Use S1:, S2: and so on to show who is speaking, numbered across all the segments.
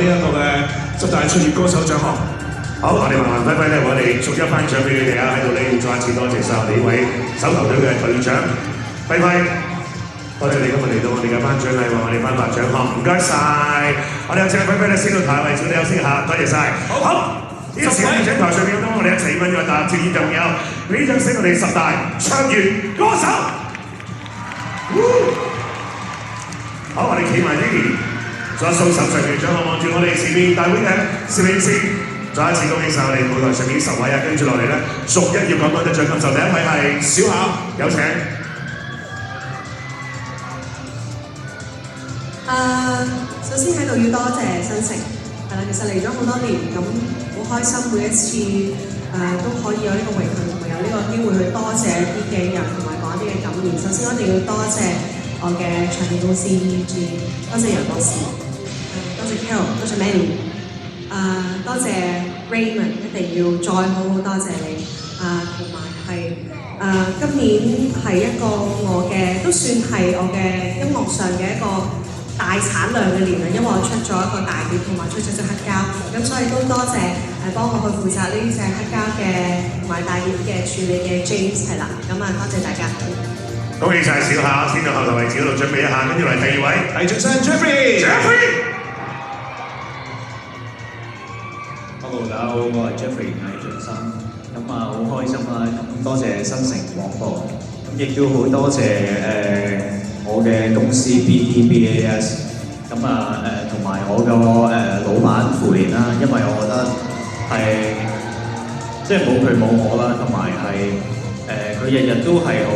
S1: 呢一個嘅十大卓越歌手獎項。好，我哋慢慢揮揮咧，我哋逐一頒獎俾你哋啊！喺度咧要再一次多謝晒我哋呢位手球隊嘅隊長輝輝，多謝你今日嚟到我哋嘅頒獎禮為我哋頒發獎項，唔該晒！我哋有請輝輝咧先到台位，請你休息下，多謝晒。好。呢個時間要請台上面咁多，我哋一齊揾個大接演仲有呢張星我哋十大卓越歌手。好，我哋企埋呢邊，仲有數十場嘅獎項望住我哋前面大會嘅攝影師。再一次恭喜晒我哋舞台上面10位啊！跟住落嚟咧，逐一要講多隻獎金就第一位係小巧，有請。
S2: 首先喺度要多謝新城，係啦，其實嚟咗好多年，咁好開心每一次都可以有呢個榮幸同埋有呢個機會去多謝一啲嘅人同埋講一啲嘅感言。首先我一定要多謝我嘅唱片公司 EG， 多謝楊博士，多謝 Carol， 多謝 Mary。多謝 Raymond， 一定要再好好多謝你同埋係今年係一個我嘅都算係我嘅音樂上嘅一個大產量嘅年啦，因為我出咗一個大碟同埋出咗隻黑膠，咁所以都多謝幫我去負責呢隻黑膠嘅同埋大碟嘅處理嘅 James 係啦，咁多謝大家。
S1: 恭喜晒小巧，先到後台位置嗰度準備一下，跟住嚟第二位係晉生 Jeffrey。Hello，
S3: 大家好，我係 Jeffrey 魏晉生，好開心啦，咁多謝新城廣播，咁亦都好多謝我嘅公司 BTBAS， 同埋我個老闆傅連啦，因為我覺得係即係冇佢冇我啦，同埋係佢日日都係好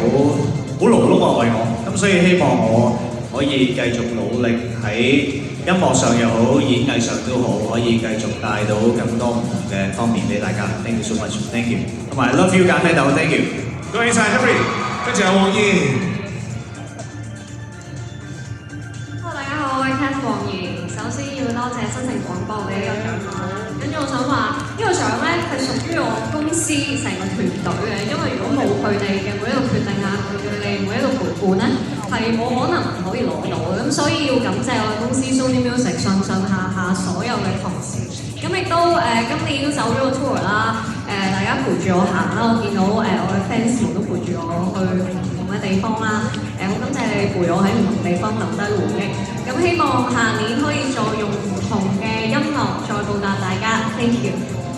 S3: 勞碌啊為我，咁所以希望我可以繼續努力喺音樂上又好，演藝上都好，可以繼續帶到更多唔同嘅方面俾大家。Thank you so much， thank you。同埋 Love You 揀咩豆 ，thank you。
S1: 恭喜晒 Jeffrey， 跟住有黃怡。
S4: Hello， 大家好，我係 Cat 黃怡。首先要多謝新城廣播嘅呢個獎項啦。跟住我想話，呢個獎咧係屬於我公司成個團隊嘅，因為如果冇佢哋嘅每一個決定啊，佢哋每一個陪伴咧，係冇可能可以攞到嘅。咁所以要感謝我哋公司 Sony Music 上下所有嘅同事。咁亦都今年都走咗個 tour 啦，大家陪住我行啦，我見到我嘅 fans 們都陪住我去唔同嘅地方啦。好感謝你陪我喺唔同地方留低回憶。咁希望下年可以再用唔同嘅音樂再報答大家。Thank you。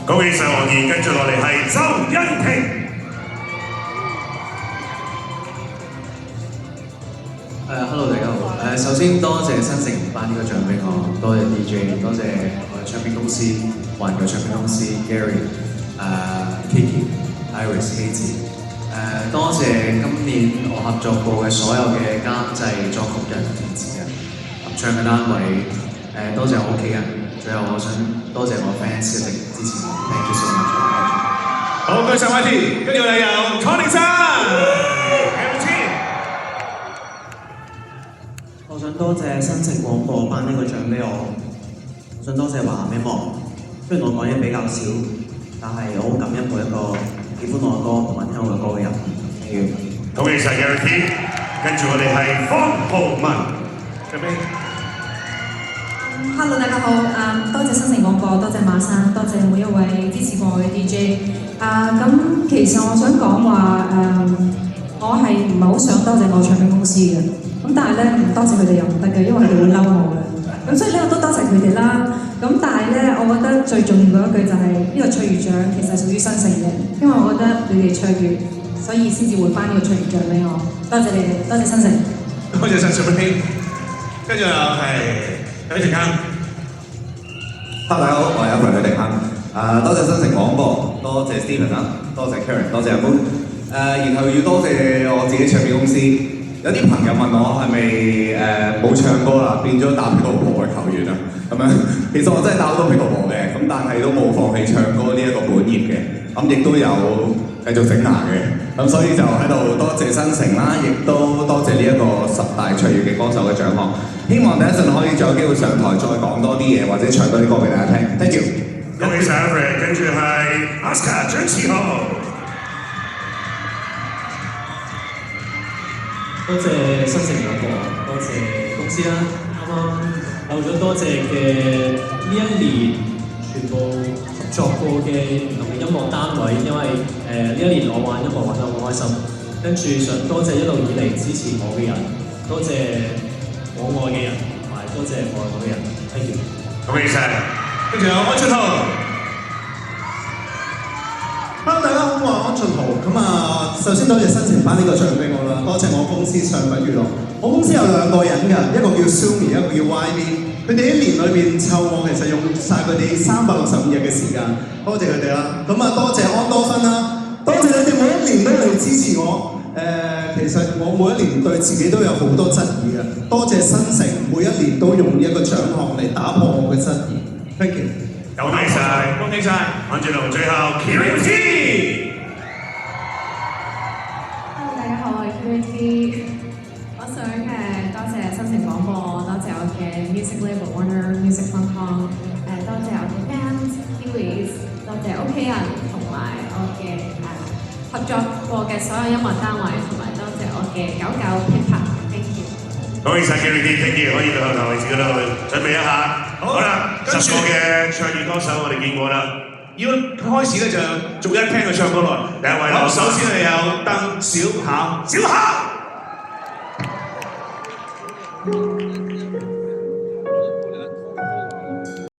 S1: 恭喜晒黃怡，跟住落嚟係周欣婷。
S3: Hello， 大家好。首先多謝新城頒呢個獎俾我，多謝 DJ， 多謝我嘅唱片公司環球唱片公司 Gary、Kiki、Iris 希子。多謝今年我合作過嘅所有嘅監製、作曲人、填詞人、合唱嘅單位。多謝我屋企人，最後我想多謝我 fans 一直支持我。Thank you so much。
S1: 好，多謝 YT， 跟住我哋有康寧生。
S5: 我想多謝新城廣播頒呢個獎俾我，我想多謝華南音樂。雖然我講嘢比較少，但係我好感恩每一個喜歡我嘅歌同埋聽我嘅歌嘅人。
S1: 恭喜晒 Gary T， 跟住我哋係方浩文。
S2: Hello， 大家好，多謝新城廣播，多謝馬生，多謝每一位支持過我嘅 DJ。咁其實我想講話我係唔係好想多謝我唱片公司嘅。咁但係咧唔多謝佢哋又唔得嘅，因為佢哋會嬲我嘅。咁所以咧我都多謝佢哋啦。咁但係咧，我覺得最重要嗰一句就係呢個卓越獎其實屬於新城嘅，因為我覺得你哋卓越，所以先至會頒呢個卓越獎俾我。多謝你哋，多謝新城。
S1: 多謝晒小兵，跟住又係許廷鏗。
S6: 大家好，我係阿許廷鏗。多謝新城廣播，多謝 Steven 啦，多謝 Karen， 多謝阿 Moon。然後要多謝我自己唱片公司。有啲朋友問我係咪冇唱歌啦，變咗打 pickleball 嘅球員啊？咁樣其實我真係打好多 pickleball嘅，咁但係都冇放棄唱歌呢一個本業嘅，咁亦都有繼續整牙嘅，咁所以就喺度多謝新城啦，亦都多謝呢一個10大卓越嘅歌手嘅獎項。希望第一陣可以再有機會上台再講多啲嘢，或者唱多啲歌俾大家聽。Thank you。
S1: 恭喜晒 Alfred， 跟住係 Oscar 張志豪。
S5: 多謝新城廣播，多謝公司啦，啱啱
S7: 漏咗多謝嘅呢一年全部合作過嘅唔同嘅音樂單位，因為呢一年我玩音樂玩得好開心，跟住想多謝一路以嚟支持我嘅人，多謝我愛嘅人，同埋多謝我愛我嘅人。Thank you。
S1: 恭喜晒！跟住有安俊豪。
S8: Hello， 大家好，我係安俊豪。咁首先多謝新城頒呢個獎俾我啦，多謝我公司尚品娛樂。我公司有兩個人㗎，一個叫 Sumi， 一個叫 YB。佢哋一年裏邊湊我，其實用晒佢哋365日嘅時間，多謝佢哋啦。咁多謝安多芬啦，多謝你哋每一年都嚟支持我。其實我每一年對自己都有好多質疑嘅，多謝新城每一年都用一個獎項嚟打破我嘅質疑。Thank you。
S1: 恭喜晒，恭喜晒！安俊豪最後 Q&T。Hello，
S4: 大家好，我係 Q&T。我想多謝新城廣播，多謝我嘅 music label Warner Music Hong Kong， 多謝我嘅 fans Kiwis， 多謝屋企人同埋我嘅合作過嘅所有音樂單位，同埋多謝我嘅99Pip。Thank you。
S1: 恭喜晒 Q&T，Thank you， 可以到後台位置嗰度準備一下。好啦，10個嘅唱粵歌手我哋見過啦。要開始咧就逐一聽佢唱歌來。第一位啦，首先係有鄧小巧，小巧。